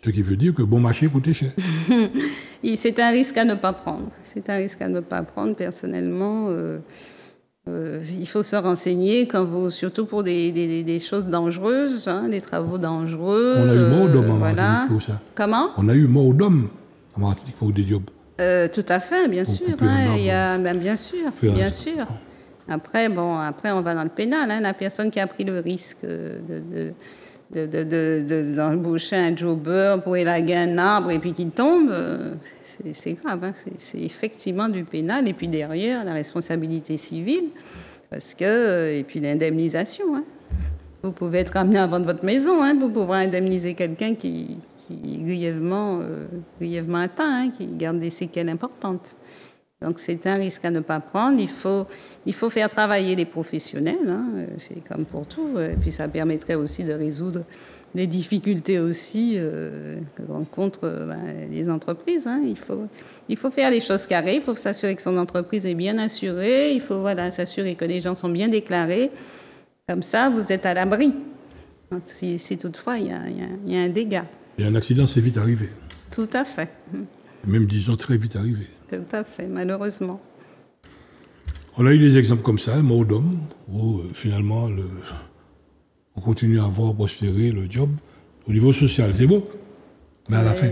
Ce qui veut dire que bon marché coûte cher. C'est un risque à ne pas prendre. C'est un risque à ne pas prendre, personnellement. Il faut se renseigner, surtout pour des choses dangereuses, hein, des travaux dangereux. On a eu mort d'hommes en voilà. Martinique pour ça. Comment? On a eu mort d'hommes en Martinique pour des jobs. Tout à fait, bien sûr. Hein, bien sûr, bien sûr. Après, on va dans le pénal. Hein. La personne qui a pris le risque d'embaucher un jobber pour élaguer un arbre et puis qu'il tombe, c'est grave. Hein. C'est effectivement du pénal. Et puis derrière, la responsabilité civile, et puis l'indemnisation. Hein. Vous pouvez être amené à vendre votre maison, hein, pour pouvoir indemniser quelqu'un qui est grièvement atteint, hein, qui garde des séquelles importantes. Donc, c'est un risque à ne pas prendre. Il faut faire travailler les professionnels, hein, c'est comme pour tout. Et puis, ça permettrait aussi de résoudre les difficultés aussi que rencontrent les entreprises. Hein. Il faut faire les choses carrées. Il faut s'assurer que son entreprise est bien assurée. Il faut s'assurer que les gens sont bien déclarés. Comme ça, vous êtes à l'abri. Si toutefois, il y a un dégât. Et un accident, c'est vite arrivé. Tout à fait. même disons très vite arrivé. Tout à fait, malheureusement. On a eu des exemples comme ça, mort d'homme, où finalement on continue à voir prospérer le job au niveau social. C'est beau, mais à la fin,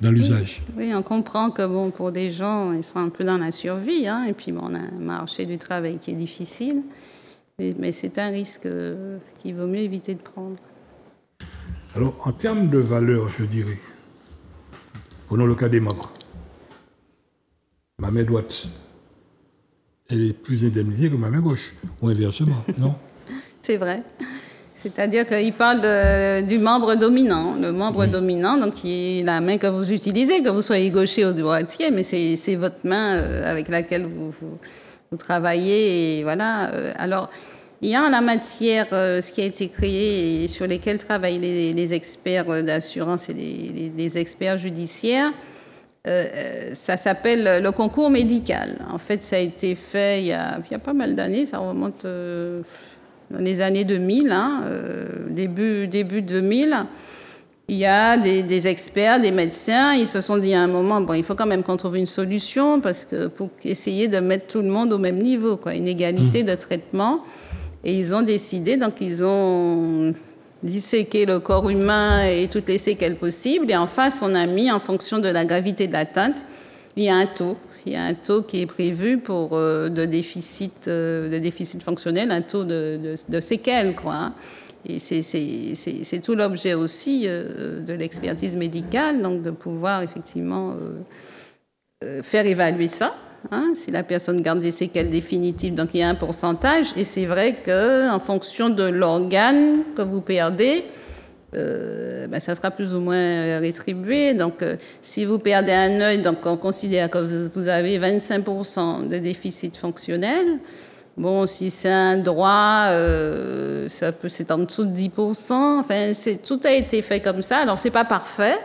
dans l'usage. Oui, on comprend que bon, pour des gens, ils sont un peu dans la survie, hein, et puis bon, on a un marché du travail qui est difficile, mais c'est un risque qu'il vaut mieux éviter de prendre. Alors, en termes de valeur, je dirais, prenons le cas des membres. Ma main droite, elle est plus indemnisée que ma main gauche, ou inversement, non? C'est vrai. C'est-à-dire qu'il parle du membre dominant. Le membre dominant, donc, qui est la main que vous utilisez, que vous soyez gaucher ou droitier, mais c'est votre main avec laquelle vous travaillez. Et voilà. Alors, il y a en la matière ce qui a été créé et sur lesquels travaillent les experts d'assurance et les experts judiciaires. Ça s'appelle le concours médical. En fait, ça a été fait il y a pas mal d'années, ça remonte dans les années 2000, hein, début 2000. Il y a des experts, des médecins, ils se sont dit à un moment, bon, il faut quand même qu'on trouve une solution parce que pour essayer de mettre tout le monde au même niveau, quoi, une égalité de traitement. Et ils ont décidé, donc ils ont disséquer le corps humain et toutes les séquelles possibles. Et en face, on a mis, en fonction de la gravité de l'atteinte, il y a un taux. Il y a un taux qui est prévu pour de déficit fonctionnel, un taux de séquelles, quoi. Hein. Et c'est tout l'objet aussi de l'expertise médicale, donc de pouvoir effectivement faire évaluer ça. Hein, si la personne garde des séquelles définitives, donc il y a un pourcentage, et c'est vrai qu'en fonction de l'organe que vous perdez, ça sera plus ou moins rétribué. Donc, si vous perdez un œil, donc on considère que vous avez 25% de déficit fonctionnel. Bon, si c'est un droit, c'est en dessous de 10%. Enfin, tout a été fait comme ça. Alors, c'est pas parfait.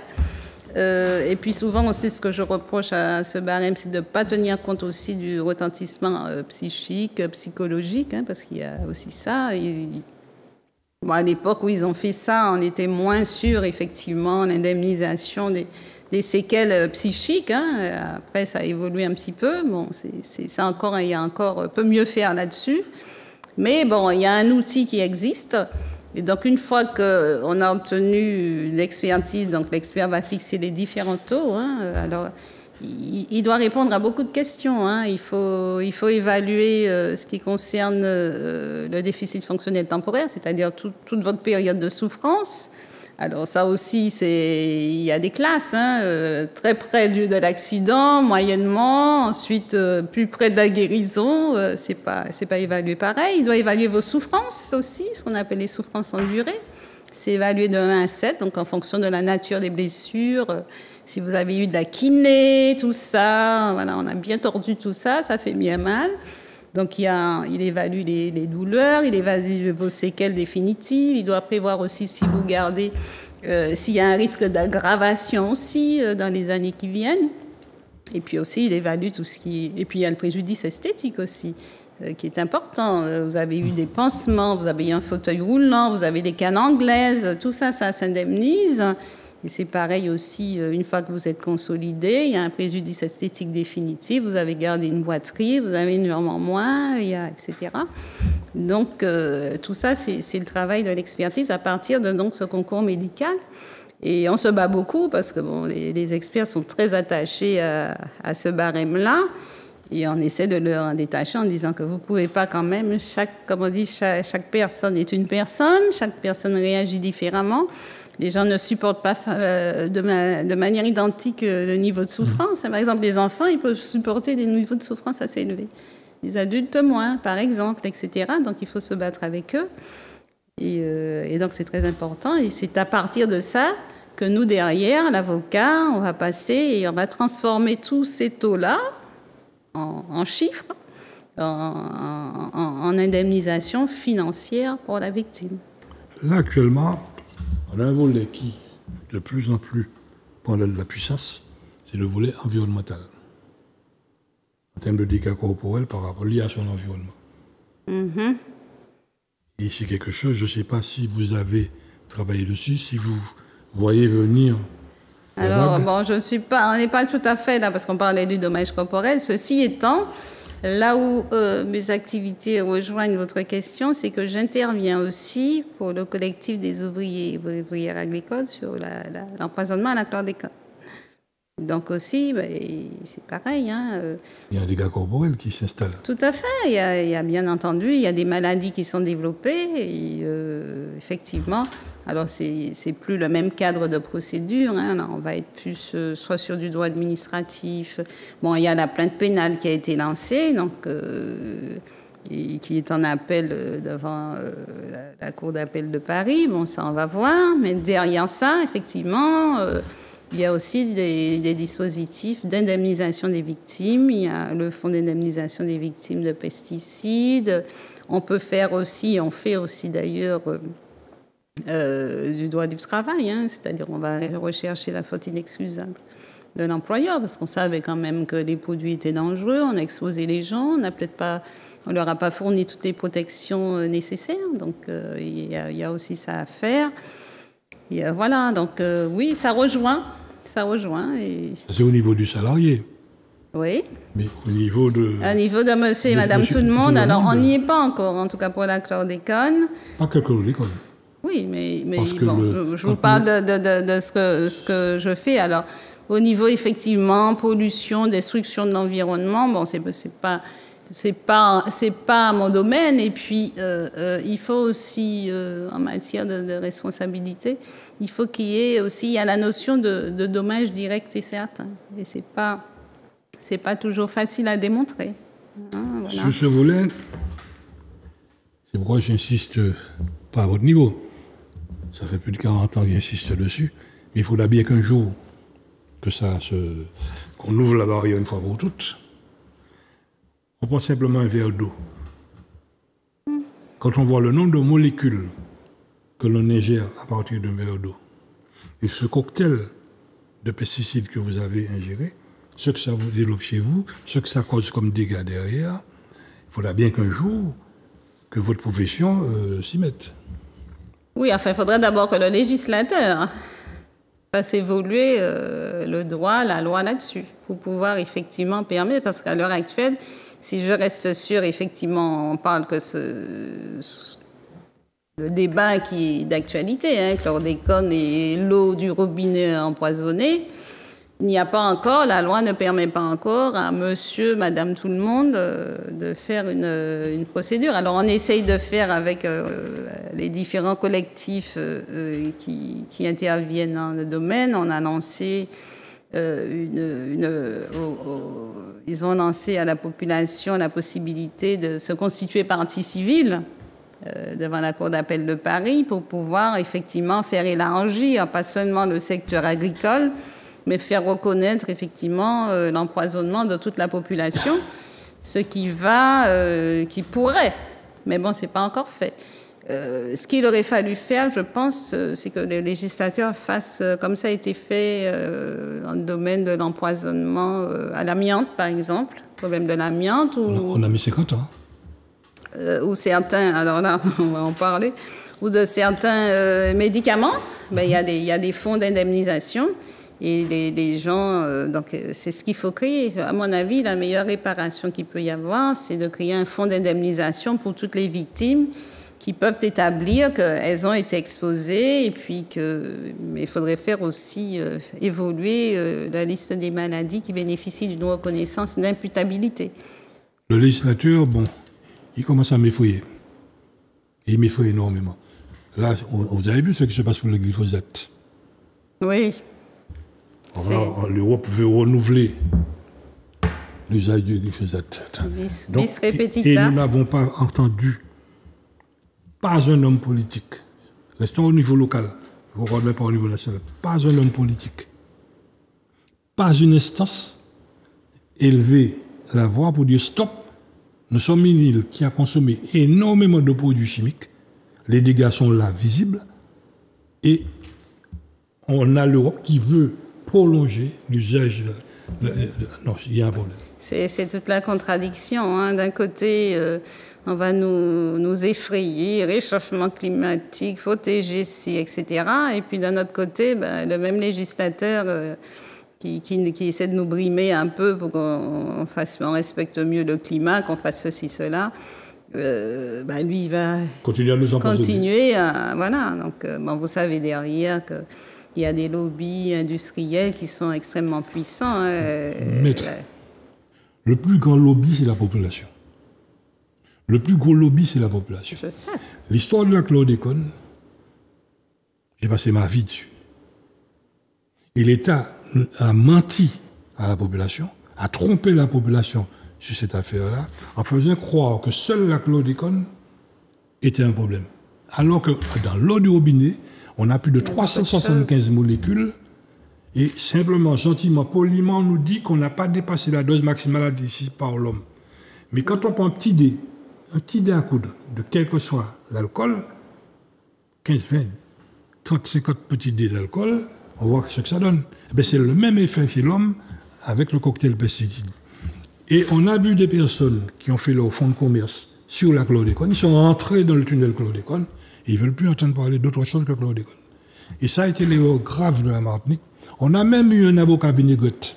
Et puis souvent aussi, ce que je reproche à ce barème, c'est de ne pas tenir compte aussi du retentissement psychique, psychologique, hein, parce qu'il y a aussi ça. Bon, à l'époque où ils ont fait ça, on était moins sûr, effectivement, l'indemnisation des séquelles psychiques. Hein. Après, ça a évolué un petit peu. Bon, il y a encore un peu mieux faire là-dessus. Mais bon, il y a un outil qui existe. Et donc, une fois qu'on a obtenu l'expertise, donc l'expert va fixer les différents taux. Hein, alors, il doit répondre à beaucoup de questions. Hein. Il faut évaluer ce qui concerne le déficit fonctionnel temporaire, c'est-à-dire toute votre période de souffrance. Alors ça aussi, il y a des classes, hein, très près de l'accident, moyennement, ensuite plus près de la guérison, c'est pas évalué pareil. Il doit évaluer vos souffrances aussi, ce qu'on appelle les souffrances endurées. C'est évalué de 1 à 7, donc en fonction de la nature des blessures. Si vous avez eu de la kiné, tout ça, voilà, on a bien tordu tout ça, ça fait bien mal. Donc, il évalue les douleurs, il évalue vos séquelles définitives. Il doit prévoir aussi si vous gardez, s'il y a un risque d'aggravation aussi dans les années qui viennent. Et puis aussi, il évalue tout ce qui... Et puis, il y a le préjudice esthétique aussi, qui est important. Vous avez eu des pansements, vous avez eu un fauteuil roulant, vous avez des cannes anglaises, tout ça, ça s'indemnise. Et c'est pareil aussi, une fois que vous êtes consolidé, il y a un préjudice esthétique définitif, vous avez gardé une boiterie, vous avez une jambe en moins, etc. Donc, tout ça, c'est le travail de l'expertise à partir de donc, ce concours médical. Et on se bat beaucoup parce que bon, les experts sont très attachés à ce barème-là. Et on essaie de leur en détacher en disant que vous ne pouvez pas quand même, comme on dit, chaque personne est une personne, chaque personne réagit différemment. Les gens ne supportent pas de manière identique le niveau de souffrance. Par exemple, les enfants, ils peuvent supporter des niveaux de souffrance assez élevés. Les adultes, moins, par exemple, etc. Donc, il faut se battre avec eux. Et donc, c'est très important. Et c'est à partir de ça que nous, derrière, l'avocat, on va passer et on va transformer tous ces taux-là en chiffres, en indemnisation financière pour la victime. Là, actuellement, on a un volet qui, de plus en plus, prend de la puissance, c'est le volet environnemental. En termes de dégâts corporels par rapport liés à son environnement. Mm-hmm. Et c'est quelque chose, je ne sais pas si vous avez travaillé dessus, si vous voyez venir Alors, bon, on n'est pas tout à fait là parce qu'on parlait du dommage corporel. Ceci étant, là où mes activités rejoignent votre question, c'est que j'interviens aussi pour le collectif des ouvriers et ouvrières agricoles sur l'empoisonnement à la chlordécone. Donc aussi, c'est pareil. Hein, il y a un dégât corporel qui s'installe. Tout à fait. Il y a bien entendu, il y a des maladies qui sont développées. Et, effectivement, alors c'est plus le même cadre de procédure. Hein, là, on va être plus soit sur du droit administratif. Bon, il y a la plainte pénale qui a été lancée, donc et qui est en appel devant la Cour d'appel de Paris. Bon, ça, on va voir. Mais derrière ça, effectivement. Il y a aussi des dispositifs d'indemnisation des victimes. Il y a le fonds d'indemnisation des victimes de pesticides. On peut faire aussi, on fait aussi d'ailleurs du droit du travail, hein, c'est-à-dire on va rechercher la faute inexcusable de l'employeur parce qu'on savait quand même que les produits étaient dangereux. On a exposé les gens, on leur a pas fourni toutes les protections nécessaires. Donc il y a aussi ça à faire. Et voilà, donc oui, ça rejoint. Et... C'est au niveau du salarié. Oui. Mais au niveau de... Au niveau de monsieur et madame tout le monde, alors on n'y est pas encore, en tout cas pour la chlordécone. Pas que chlordécone. Oui, mais bon, je vous parle de ce que je fais. Alors, au niveau, effectivement, pollution, destruction de l'environnement, bon, c'est pas mon domaine. Et puis, il faut aussi, en matière de responsabilité, il faut qu'il y ait aussi la notion de dommage direct et certain. Et c'est pas toujours facile à démontrer. Hein, voilà. Sur ce volet, c'est pourquoi j'insiste pas à votre niveau. Ça fait plus de 40 ans que j'insiste dessus. Mais il faudra bien qu'un jour, qu'on ouvre la barrière une fois pour toutes. On prend simplement un verre d'eau. Quand on voit le nombre de molécules que l'on ingère à partir d'un verre d'eau, et ce cocktail de pesticides que vous avez ingéré, ce que ça vous développe chez vous, ce que ça cause comme dégâts derrière, il faudra bien qu'un jour, que votre profession s'y mette. Oui, enfin, il faudrait d'abord que le législateur fasse évoluer le droit, la loi là-dessus, pour pouvoir effectivement permettre, parce qu'à l'heure actuelle, si je reste sûre, effectivement, on parle que le débat qui est d'actualité, hein, chlordécone et l'eau du robinet empoisonnée, il n'y a pas encore, la loi ne permet pas encore à monsieur, madame, tout le monde de faire une procédure. Alors on essaye de faire avec les différents collectifs qui interviennent dans le domaine. On a lancé ils ont lancé à la population la possibilité de se constituer partie civile devant la Cour d'appel de Paris pour pouvoir effectivement faire élargir, pas seulement le secteur agricole, mais faire reconnaître effectivement l'empoisonnement de toute la population, ce qui pourrait, mais bon, c'est pas encore fait. Ce qu'il aurait fallu faire, je pense, c'est que les législateurs fassent, comme ça a été fait dans le domaine de l'empoisonnement à l'amiante, par exemple, le problème de l'amiante. On a mis 50 ans. Ou certains, alors là, on va en parler, ou de certains médicaments, ben, il y a des fonds d'indemnisation. Et les gens, donc c'est ce qu'il faut créer. À mon avis, la meilleure réparation qu'il peut y avoir, c'est de créer un fonds d'indemnisation pour toutes les victimes qui peuvent établir qu'elles ont été exposées et puis mais il faudrait faire aussi évoluer la liste des maladies qui bénéficient d'une reconnaissance d'imputabilité. Le législateur, bon, il commence à m'effeuiller. Et il m'effeuille énormément. Là, vous avez vu ce qui se passe pour le glyphosate? Oui. L'Europe veut renouveler l'usage du glyphosate. Bis repetita. Et nous n'avons pas entendu pas un homme politique. Restons au niveau local. Je ne vous remets pas au niveau national. Pas un homme politique. Pas une instance élevée la voix pour dire stop. Nous sommes une île qui a consommé énormément de produits chimiques. Les dégâts sont là visibles. Et on a l'Europe qui veut prolonger l'usage. Non, il y a un problème. C'est toute la contradiction. Hein. D'un côté, on va nous effrayer, réchauffement climatique, protéger ci, etc. Et puis d'un autre côté, ben, le même législateur qui essaie de nous brimer un peu pour qu'on respecte mieux le climat, qu'on fasse ceci, cela, ben, lui, il va continuer voilà. Donc, bon, vous savez derrière qu'il y a des lobbies industriels qui sont extrêmement puissants. Maître, le plus grand lobby, c'est la population. Le plus gros lobby, c'est la population. Je sais. L'histoire de la chlordécone, j'ai passé ma vie dessus. Et l'État a menti à la population, a trompé la population sur cette affaire-là, en faisant croire que seule la chlordécone était un problème. Alors que dans l'eau du robinet, on a plus de 375 molécules, et simplement, gentiment, poliment, on nous dit qu'on n'a pas dépassé la dose maximale décidée par l'homme. Mais quand on prend un petit dé à coudre, de quel que soit l'alcool, 15, 20, 30, 50 petits dés d'alcool, on voit ce que ça donne. C'est le même effet chez l'homme avec le cocktail pesticide. Et on a vu des personnes qui ont fait leur fonds de commerce sur la chlordécone, ils sont entrés dans le tunnel chlordécone, et ils ne veulent plus entendre parler d'autre chose que chlordécone. Et ça a été l'erreur grave de la Martinique. On a même eu un avocat vinaigrette.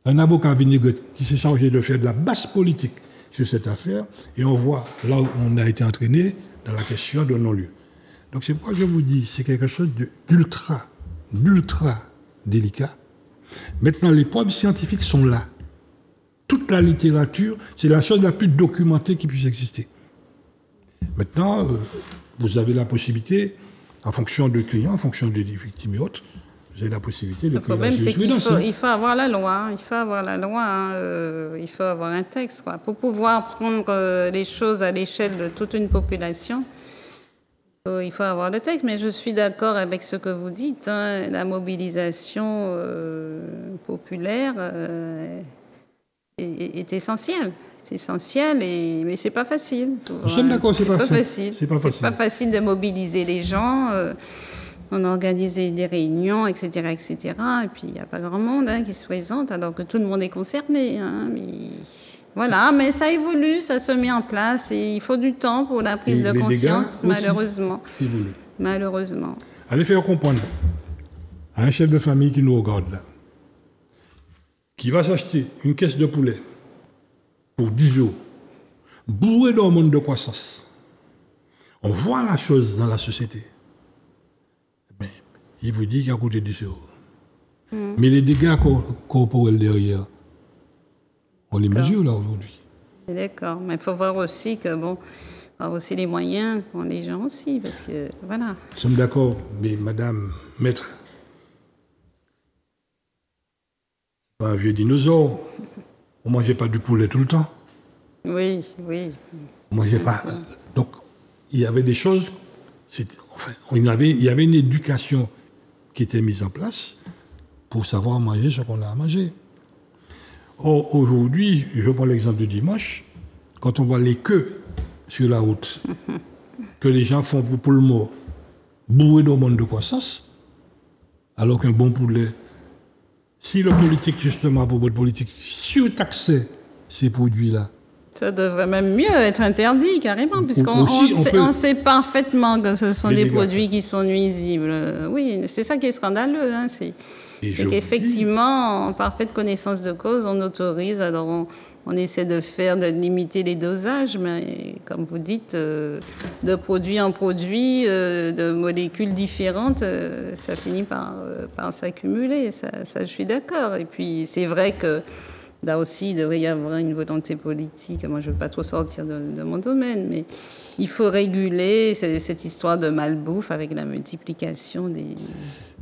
Un avocat vinaigrette qui s'est chargé de faire de la basse politique sur cette affaire, et on voit là où on a été entraîné dans la question de non-lieu. Donc c'est pourquoi je vous dis, c'est quelque chose d'ultra délicat. Maintenant, les preuves scientifiques sont là. Toute la littérature, c'est la chose la plus documentée qui puisse exister. Maintenant, vous avez la possibilité, en fonction de clients, en fonction des victimes et autres, vous avez la possibilité de créer la jurisprudence. Le problème, c'est qu'il faut avoir la loi. Il faut avoir la loi. Il faut avoir un texte, quoi. Pour pouvoir prendre les choses à l'échelle de toute une population, il faut avoir le texte. Mais je suis d'accord avec ce que vous dites. Hein, la mobilisation populaire est essentielle. C'est essentiel, mais c'est pas facile. Nous sommes d'accord, c'est pas facile. C'est pas facile de mobiliser les gens. On a organisé des réunions, etc., etc. Et puis, il n'y a pas grand monde qui se présente, alors que tout le monde est concerné. Hein, mais voilà, mais ça évolue, ça se met en place, et il faut du temps pour la prise de conscience, malheureusement. Malheureusement. Allez faire comprendre à un chef de famille qui nous regarde là, qui va s'acheter une caisse de poulet pour 10 jours, bourré d'hormones de croissance. On voit la chose dans la société. Mais il vous dit qu'il a coûté 10 euros. Mais les dégâts corporels derrière, on les mesure là aujourd'hui. D'accord, mais il faut voir aussi que, bon, avoir aussi les moyens qu'ont les gens aussi, parce que, voilà. Nous sommes d'accord, mais madame, maître, pas un vieux dinosaure. On ne mangeait pas du poulet tout le temps. Oui. On mangeait pas. Donc, il y avait des choses. Enfin, il y avait une éducation qui était mise en place pour savoir manger ce qu'on a à manger. Or, aujourd'hui, je prends l'exemple de dimanche, quand on voit les queues sur la route que les gens font pour le mot, bourré d'hormones de croissance, alors qu'un bon poulet, si le politique, justement, à propos de politique, surtaxait ces produits-là. Ça devrait même mieux être interdit, carrément, puisqu'on sait parfaitement que ce sont des produits qui sont nuisibles. Oui, c'est ça qui est scandaleux. Hein, c'est qu'effectivement, en parfaite connaissance de cause, on autorise, alors on essaie de limiter les dosages, mais comme vous dites, de produit en produit, de molécules différentes, ça finit par s'accumuler. Ça, je suis d'accord. Et puis, c'est vrai que là aussi, il devrait y avoir une volonté politique. Moi, je ne veux pas trop sortir de mon domaine, mais il faut réguler cette histoire de malbouffe avec la multiplication des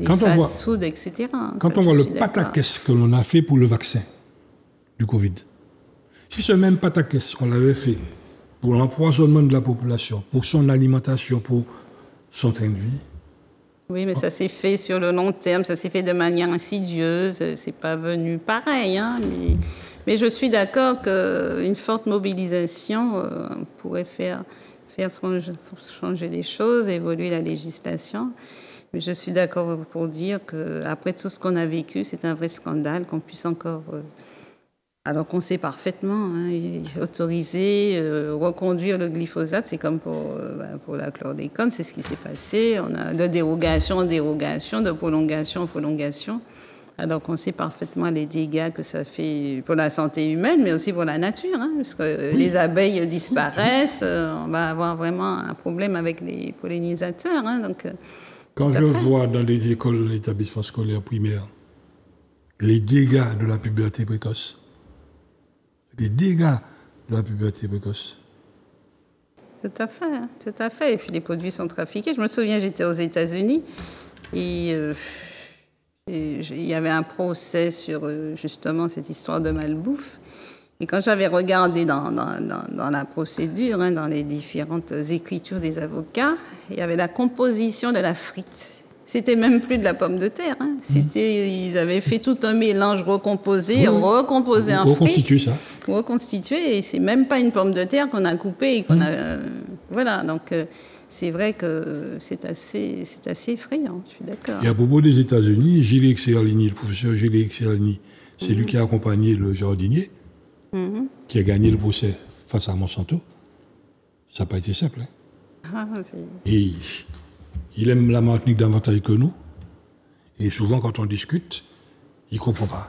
fast-food, etc. Quand on voit le pataquès que l'on a fait pour le vaccin du Covid, si ce même pataquès, on l'avait fait pour l'empoisonnement de la population, pour son alimentation, pour son train de vie. Oui, mais ça s'est fait sur le long terme, ça s'est fait de manière insidieuse, c'est pas venu pareil. Hein, mais je suis d'accord qu'une forte mobilisation pourrait faire changer les choses, évoluer la législation. Mais je suis d'accord pour dire qu'après tout ce qu'on a vécu, c'est un vrai scandale qu'on puisse encore Alors qu'on sait parfaitement, hein, autoriser, reconduire le glyphosate, c'est comme pour la chlordécone, c'est ce qui s'est passé. On a de dérogation en dérogation, de prolongation en prolongation, alors qu'on sait parfaitement les dégâts que ça fait pour la santé humaine, mais aussi pour la nature, hein, parce que les abeilles disparaissent, on va avoir vraiment un problème avec les pollinisateurs. Hein, donc, quand je vois dans les écoles, les établissements scolaires primaires, les dégâts de la puberté précoce, les dégâts de la puberté précoce. Tout à fait, hein, tout à fait. Et puis les produits sont trafiqués. Je me souviens, j'étais aux États-Unis et il y avait un procès sur justement cette histoire de malbouffe. Et quand j'avais regardé dans la procédure, hein, dans les différentes écritures des avocats, il y avait la composition de la frite. C'était même plus de la pomme de terre. Hein. Ils avaient fait tout un mélange recomposé, recomposé en frites. Reconstitué ça. Reconstitué, et c'est même pas une pomme de terre qu'on a coupée et qu'on a... voilà, donc c'est vrai que c'est assez effrayant, je suis d'accord. Et à propos des États-Unis, Gilles Xerlini, le professeur Gilles Xerlini, c'est lui qui a accompagné le jardinier, qui a gagné le procès face à Monsanto. Ça n'a pas été simple. Hein. Et il aime la Martinique davantage que nous. Et souvent, quand on discute, il ne comprend pas.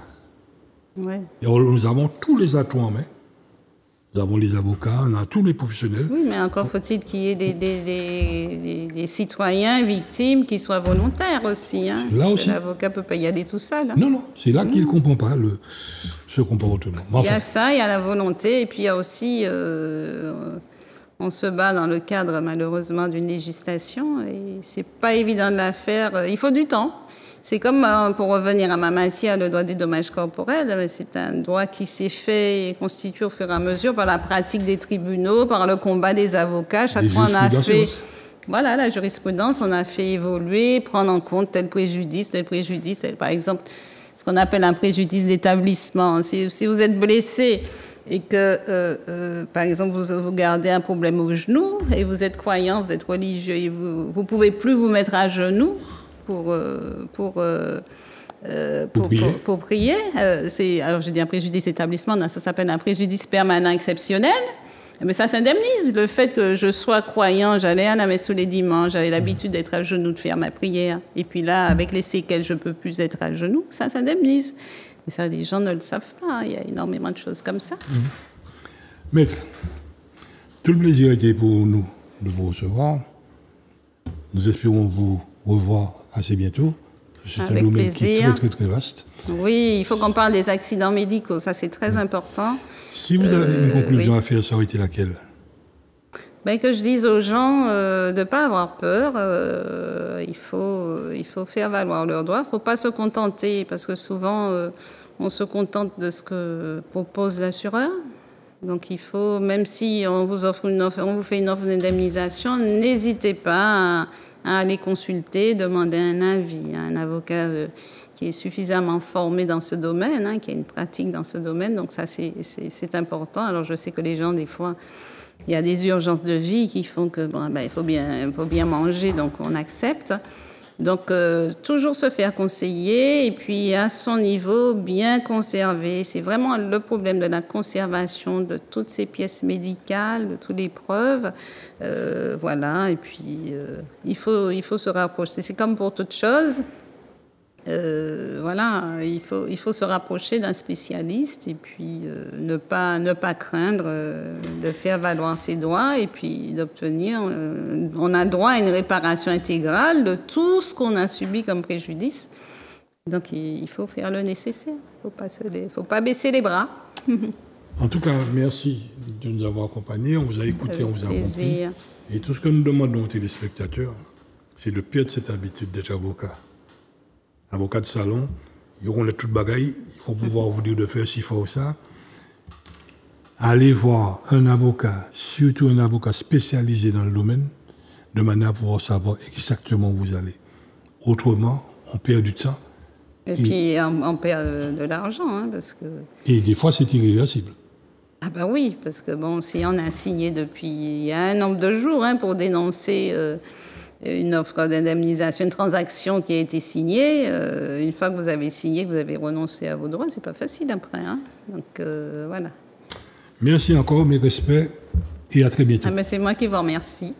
Ouais. Et nous avons tous les atouts en main. Nous avons les avocats, on a tous les professionnels. Oui, mais encore faut-il qu'il y ait des citoyens victimes qui soient volontaires aussi. Hein. Là aussi. L'avocat ne peut pas y aller tout seul. Hein. Non, c'est là qu'il ne comprend pas ce comportement. Enfin, il y a ça, il y a la volonté, et puis il y a aussi... on se bat dans le cadre, malheureusement, d'une législation, et c'est pas évident de la faire. Il faut du temps. C'est comme, pour revenir à ma matière, le droit du dommage corporel, c'est un droit qui s'est fait et constitué au fur et à mesure par la pratique des tribunaux, par le combat des avocats. Chaque fois, on a fait... Voilà, la jurisprudence, on a fait évoluer, prendre en compte tel préjudice, par exemple, ce qu'on appelle un préjudice d'établissement. Si vous êtes blessé et que, par exemple, vous gardez un problème au genou et vous êtes croyant, vous êtes religieux et vous ne pouvez plus vous mettre à genoux pour prier. Alors, j'ai dit un préjudice d'établissement, ça s'appelle un préjudice permanent exceptionnel. Mais ça s'indemnise. Le fait que je sois croyant, j'allais à la messe tous les dimanches, j'avais l'habitude d'être à genoux, de faire ma prière. Et puis là, avec les séquelles, je ne peux plus être à genoux, ça s'indemnise. Mais ça, les gens ne le savent pas. Il y a énormément de choses comme ça. Maître, tout le plaisir était pour nous de vous recevoir. Nous espérons vous revoir assez bientôt. C'est un domaine qui est très, très, très vaste. Oui, il faut qu'on parle des accidents médicaux. Ça, c'est très important. Si vous avez une conclusion à faire, ça aurait été laquelle? Que je dise aux gens de ne pas avoir peur. Il faut faire valoir leurs droits. Il ne faut pas se contenter, parce que souvent, on se contente de ce que propose l'assureur. Donc, il faut, même si on vous offre on vous fait une offre d'indemnisation, n'hésitez pas à aller consulter, demander un avis à un avocat qui est suffisamment formé dans ce domaine, hein, qui a une pratique dans ce domaine. Donc, ça, c'est important. Alors, je sais que les gens, des fois... Il y a des urgences de vie qui font que il faut bien manger, donc on accepte. Donc, toujours se faire conseiller et puis à son niveau, bien conserver. C'est vraiment le problème de la conservation de toutes ces pièces médicales, de toutes les preuves. Voilà, et puis il faut se rapprocher. C'est comme pour toute chose. Voilà, il faut se rapprocher d'un spécialiste et puis ne pas craindre de faire valoir ses droits et puis d'obtenir. On a droit à une réparation intégrale de tout ce qu'on a subi comme préjudice. Donc il faut faire le nécessaire. Il faut pas baisser les bras. En tout cas, merci de nous avoir accompagnés. On vous a écoutés, on vous a compris. Et tout ce que nous demandons aux téléspectateurs, c'est de perdre cette habitude d'être avocat. Avocat de salon, ils auront les toutes bagailles, il faut pouvoir vous dire de faire ci, faut ça. Allez voir un avocat, surtout un avocat spécialisé dans le domaine, de manière à pouvoir savoir exactement où vous allez. Autrement, on perd du temps. Et puis on perd de l'argent, hein, parce que... Et des fois, c'est irréversible. Ah ben oui, parce que si on a signé depuis il y a un nombre de jours pour dénoncer... une offre d'indemnisation, une transaction qui a été signée, une fois que vous avez signé, que vous avez renoncé à vos droits, c'est pas facile après. Hein. Donc, voilà. Merci encore, mes respects et à très bientôt. Ah, mais c'est moi qui vous remercie.